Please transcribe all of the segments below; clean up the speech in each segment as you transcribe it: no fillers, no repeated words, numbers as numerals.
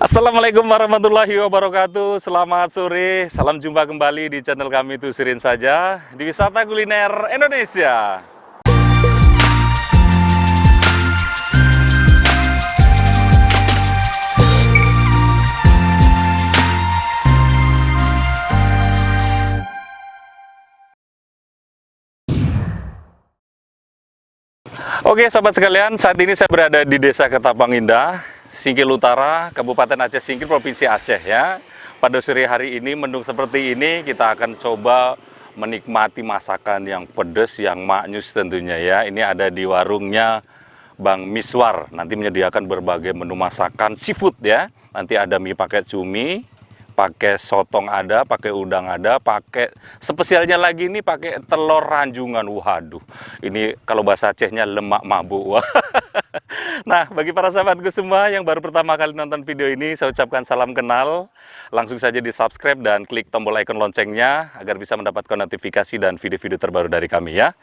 Assalamualaikum warahmatullahi wabarakatuh. Selamat sore, salam jumpa kembali di channel kami Tusirin Saja di Wisata Kuliner Indonesia. Oke sahabat sekalian, saat ini saya berada di Desa Ketapang Indah, Singkil Utara, Kabupaten Aceh Singkil, Provinsi Aceh ya. Pada sore hari ini menu seperti ini kita akan coba menikmati masakan yang pedas, yang maknyus tentunya ya. Ini ada di warungnya Bang Miswar. Nanti menyediakan berbagai menu masakan seafood ya. Nanti ada mie pakai cumi, pakai sotong ada, pakai udang ada, pakai spesialnya lagi ini pakai telur ranjungan. Waduh, ini kalau bahasa Acehnya lemak mabuk. Nah, bagi para sahabatku semua yang baru pertama kali nonton video ini, saya ucapkan salam kenal. Langsung saja di subscribe dan klik tombol icon loncengnya agar bisa mendapatkan notifikasi dan video-video terbaru dari kami ya.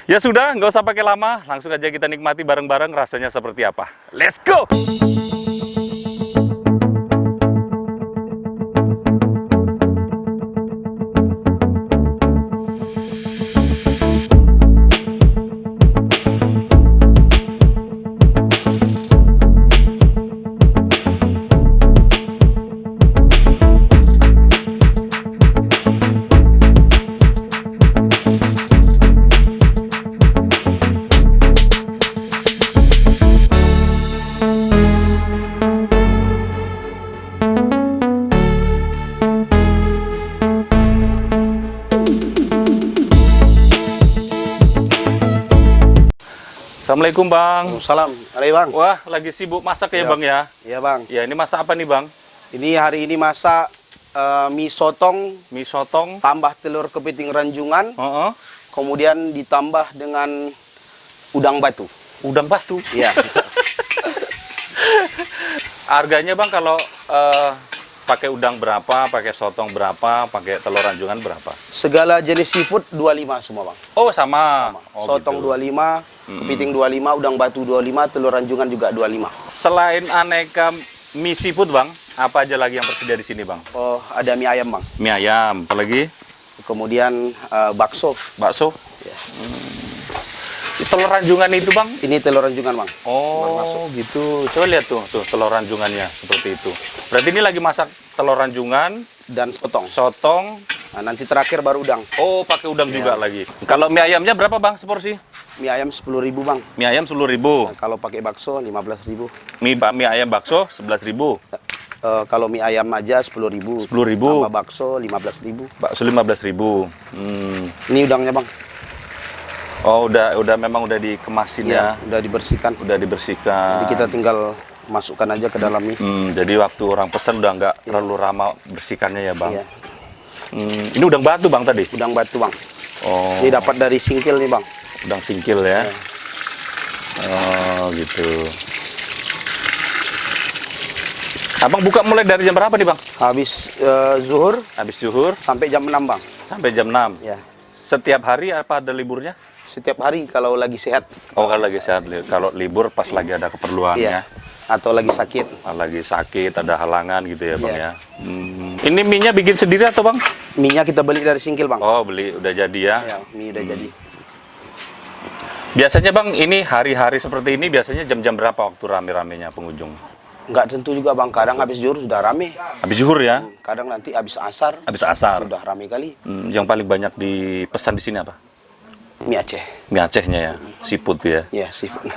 Ya sudah, nggak usah pakai lama, langsung aja kita nikmati bareng-bareng rasanya seperti apa. Let's go! Assalamualaikum Bang. Salam, hari Bang. Wah, lagi sibuk masak ya Bang ya? Iya Bang. Ya, ini masak apa nih Bang? Ini hari ini masak mie sotong, Mie sotong. tambah telur kepiting ranjungan, kemudian ditambah dengan udang batu. Udang batu. Iya. Harganya Bang kalau pakai udang berapa, pakai sotong berapa, pakai telur ranjungan berapa? Segala jenis seafood 25 semua Bang. Oh, sama. Oh, Sotong gitu. 25, kepiting 25, udang batu 25, telur ranjungan juga 25. Selain aneka mie seafood Bang, apa aja lagi yang tersedia di sini Bang? Oh, ada mie ayam Bang. Mie ayam, apa lagi? Kemudian bakso. Bakso. Ya. Telur ranjungan itu Bang? Ini telur ranjungan Bang. Oh, gitu. Coba lihat tuh telur ranjungannya seperti itu. Berarti ini lagi masak telur ranjungan Dan sotong. sotong. Nah, nanti terakhir baru udang. Oh, pakai udang juga lagi. Kalau mie ayamnya berapa Bang seporsi? Mie ayam 10.000 Bang. Mie ayam 10.000. Nah, kalau pakai bakso 15.000. Mie ayam bakso 11.000. Kalau mie ayam aja 10.000. 10.000. Tambah bakso 15.000. Bakso 15.000. Ini udangnya Bang. Oh, udah memang udah dikemasin ya. Udah dibersihkan. Udah dibersihkan. Jadi kita tinggal masukkan aja ke dalam mie. Jadi waktu orang pesan udah nggak terlalu lama bersihkannya ya Bang. Iya. Ini udang batu Bang tadi? Udang batu Bang. Oh. Ini dapat dari Singkil nih Bang. Udang singkil ya. Iya. Oh, gitu. Abang buka mulai dari jam berapa nih Bang? Habis zuhur Habis zuhur sampai jam 6 Bang. sampai jam 6. Ya. Setiap hari apa ada liburnya? Setiap hari kalau lagi sehat. Oh, kalau lagi sehat. Kalau libur pas lagi ada keperluan ya. Atau lagi sakit. Lagi sakit, ada halangan gitu ya Bang Iya. ya. Ini mie-nya bikin sendiri atau Bang? Mie-nya kita beli dari Singkil Bang. Oh, beli udah jadi ya. Ya, mie udah jadi. Biasanya Bang, ini hari-hari seperti ini biasanya jam-jam berapa waktu rame-ramenya pengunjung? Nggak tentu juga Bang. Kadang habis zuhur sudah rame. Habis zuhur ya? Kadang nanti habis asar Habis asar. sudah rame kali. Yang paling banyak dipesan di sini apa? Mie Aceh. Mie Acehnya ya, seafood ya. Ya, seafood.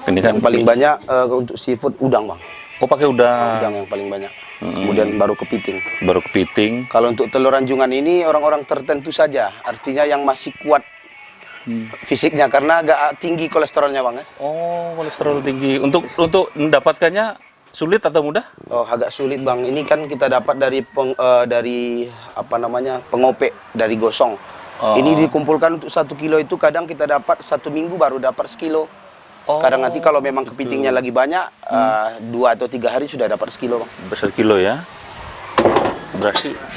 Ini kan Yang paling banyak untuk seafood udang Bang. Oh, pakai udang. Udang yang paling banyak. Kemudian baru kepiting. Baru kepiting. Kalau untuk telur ranjungan ini orang-orang tertentu saja, artinya yang masih kuat fisiknya karena agak tinggi kolesterolnya Bang. Oh, kolesterol tinggi. Untuk mendapatkannya sulit atau mudah? Oh, agak sulit Bang. Ini kan kita dapat dari apa namanya? Pengopek dari gosong. Oh. Ini dikumpulkan untuk 1 kilo itu kadang kita dapat 1 minggu baru dapat sekilo. Oh, Kadang nanti kalau memang kepitingnya lagi banyak, 2 atau 3 hari sudah dapat sekilo Bang. Besar kilo ya.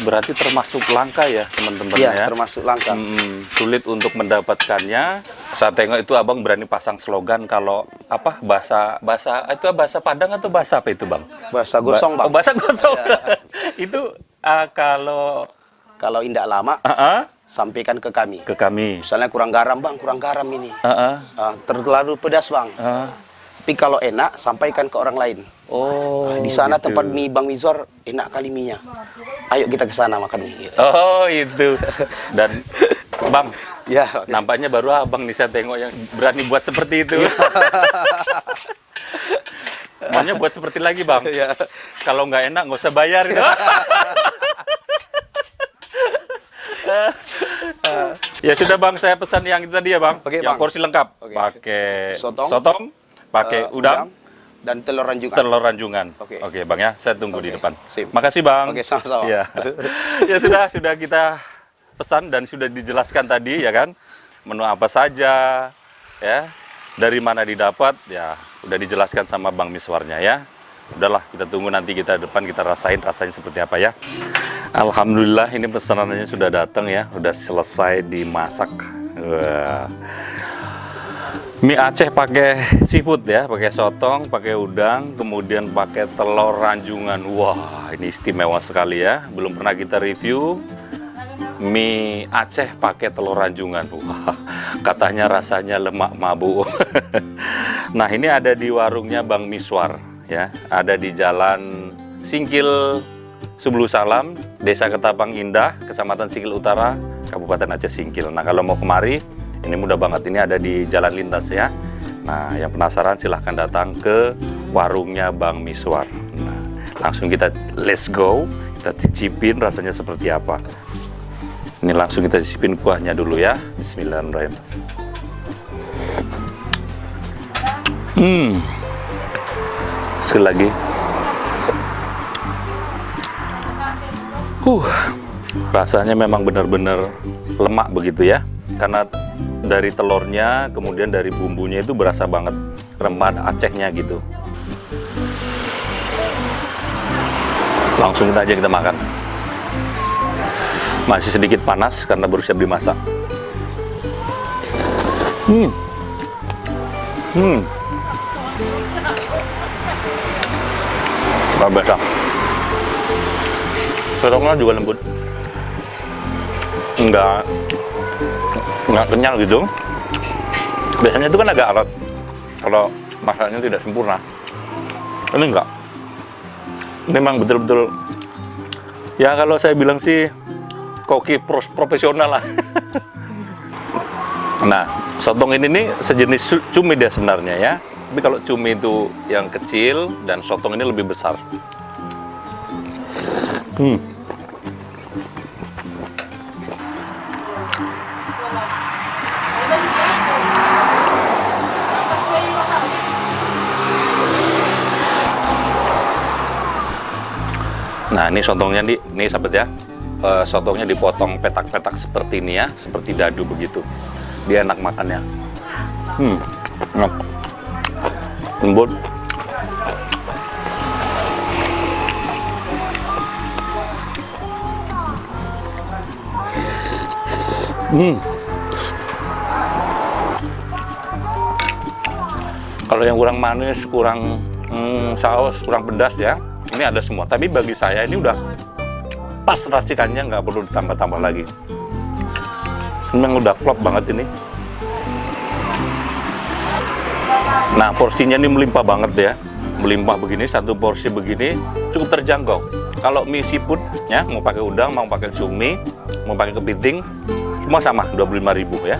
berarti termasuk langka ya teman-teman Iya, ya. termasuk langka. Sulit untuk mendapatkannya. Saya tengok itu abang berani pasang slogan kalau apa bahasa Padang atau bahasa apa itu bang? Bahasa gosong, Bang. Oh, bahasa gosong. Itu kalau Indak lama, sampaikan ke kami. ke kami. Misalnya kurang garam, Bang, kurang garam ini. Ah, Terlalu pedas, Bang. Tapi kalau enak, sampaikan ke orang lain. Oh, Di sana gitu. tempat mie Bang Mizwar, enak kali mie-nya. Ayo kita ke sana makan mie. Gitu. Oh, itu. Dan bang, Ya, nampaknya baru abang nih saya tengok yang berani buat seperti itu. Maunya buat seperti lagi bang. Ya. Kalau nggak enak nggak usah bayar. Gitu. Ya sudah bang, saya pesan yang itu tadi ya bang. Oke, yang Bang. porsi lengkap. Oke. Pakai Sotong. sotong, pakai udang, dan telur ranjungan. telur ranjungan. Oke. Oke bang ya, saya tunggu di Oke, depan. sip. Makasih bang. Oke, sama-sama. Ya. Ya sudah kita pesan dan sudah dijelaskan tadi ya kan, menu apa saja, ya, dari mana didapat, ya, udah dijelaskan sama Bang Mizwarnya ya. Udahlah, kita tunggu nanti kita depan kita rasanya seperti apa ya. Alhamdulillah ini pesanannya sudah datang ya, udah selesai dimasak. Wah. Mie Aceh pakai seafood ya, pakai sotong, pakai udang, kemudian pakai telur ranjungan. Wah, ini istimewa sekali ya. Belum pernah kita review mie Aceh pakai telur ranjungan. Wah, katanya rasanya lemak mabu. Nah, ini ada di warungnya Bang Mizwar ya. Ada di Jalan Singkil Sublu Salam, Desa Ketapang Indah, Kecamatan Singkil Utara, Kabupaten Aceh Singkil. Nah, kalau mau kemari, ini mudah banget, ini ada di jalan lintas ya. Nah, yang penasaran silahkan datang ke warungnya Bang Mizwar. Nah, langsung kita let's go, kita cicipin rasanya seperti apa. Ini langsung kita cicipin kuahnya dulu ya. Bismillahirrahmanirrahim. Sekali lagi. Rasanya memang benar-benar lemak begitu ya. Karena dari telurnya, kemudian dari bumbunya itu berasa banget rempah Acehnya gitu. Langsung aja kita makan. Masih sedikit panas karena baru siap dimasak. Luar biasa. Sotongnya juga lembut. Enggak kenyal gitu. Biasanya itu kan agak alot kalau masaknya tidak sempurna. Ini enggak. Ini memang betul-betul ya, kalau saya bilang sih koki profesional lah. Nah, sotong ini nih sejenis cumi dia sebenarnya ya. Tapi kalau cumi itu yang kecil dan sotong ini lebih besar. Nah, ini sotongnya nih sahabat ya. Sotongnya dipotong petak-petak seperti ini ya, seperti dadu begitu. Dia enak makannya. Enak. Lembut. Kalau yang kurang manis, kurang saus, kurang pedas ya, ini ada semua. Tapi bagi saya ini udah pas racikannya, nggak perlu ditambah-tambah lagi. Memang udah klop banget ini. Nah, porsinya ini melimpah banget ya. Melimpah begini, satu porsi begini cukup terjangkau. Kalau mie seafood ya, mau pakai udang, mau pakai cumi, mau pakai kepiting, semua sama 25.000 ya.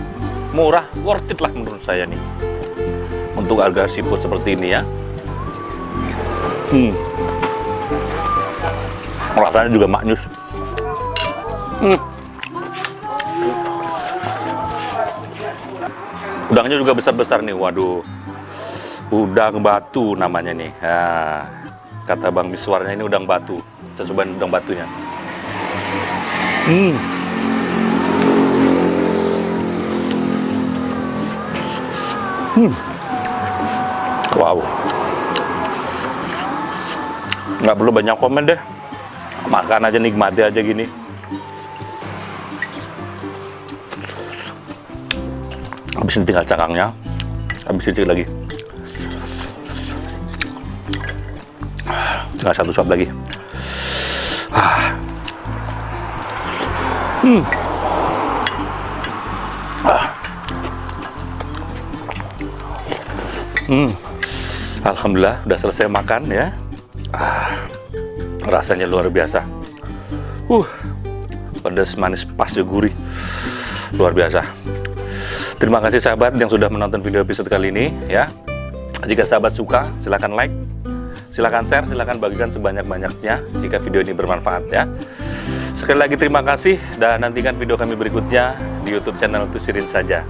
Murah, worth it lah menurut saya nih. Untuk harga seafood seperti ini ya. Rasanya juga maknyus. Udangnya juga besar-besar nih, waduh. Udang batu namanya nih. Nah, kata Bang Mizwarnya ini udang batu. Kita cobain udang batunya. Wow. Nggak perlu banyak komen deh. Makan aja, nikmati aja gini. Habis ini tinggal cangkangnya. Habis ini lagi. Tinggal satu suap lagi. Alhamdulillah udah selesai makan ya. Rasanya luar biasa. Pedas, manis, pas, gurih. Luar biasa. Terima kasih sahabat yang sudah menonton video episode kali ini ya. Jika sahabat suka, silahkan like, silahkan share, silahkan bagikan sebanyak-banyaknya jika video ini bermanfaat ya. Sekali lagi terima kasih dan nantikan video kami berikutnya di YouTube channel Tusirin Saja.